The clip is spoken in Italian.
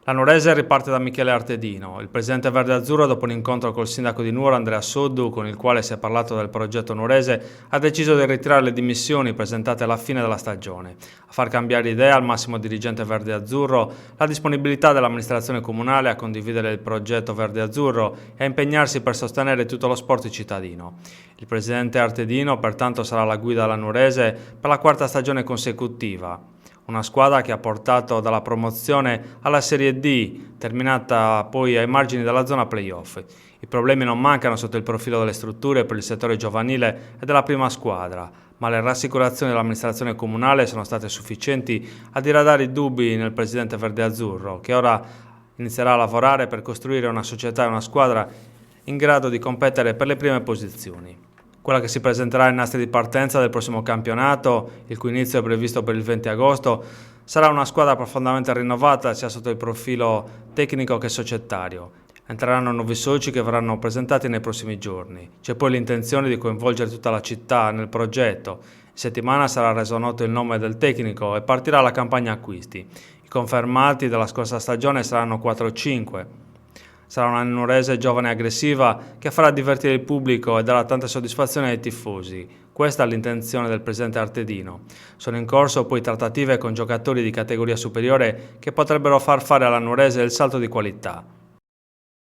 La Nuorese riparte da Michele Artedino. Il presidente verde-azzurro, dopo un incontro col sindaco di Nuoro, Andrea Soddu, con il quale si è parlato del progetto nuorese, ha deciso di ritirare le dimissioni presentate alla fine della stagione. A far cambiare idea al massimo dirigente verde-azzurro la disponibilità dell'amministrazione comunale a condividere il progetto verde-azzurro e a impegnarsi per sostenere tutto lo sport cittadino. Il presidente Artedino, pertanto, sarà la guida alla Nuorese per la quarta stagione consecutiva. Una squadra che ha portato dalla promozione alla Serie D, terminata poi ai margini della zona playoff. I problemi non mancano sotto il profilo delle strutture per il settore giovanile e della prima squadra, ma le rassicurazioni dell'amministrazione comunale sono state sufficienti a diradare i dubbi nel presidente verde-azzurro, che ora inizierà a lavorare per costruire una società e una squadra in grado di competere per le prime posizioni. Quella che si presenterà ai nastri di partenza del prossimo campionato, il cui inizio è previsto per il 20 agosto, sarà una squadra profondamente rinnovata sia sotto il profilo tecnico che societario. Entreranno nuovi soci che verranno presentati nei prossimi giorni. C'è poi l'intenzione di coinvolgere tutta la città nel progetto. In settimana sarà reso noto il nome del tecnico e partirà la campagna acquisti. I confermati della scorsa stagione saranno 4 o 5. Sarà una nuorese giovane e aggressiva che farà divertire il pubblico e darà tante soddisfazioni ai tifosi. Questa è l'intenzione del presidente Artedino. Sono in corso poi trattative con giocatori di categoria superiore che potrebbero far fare alla nuorese il salto di qualità.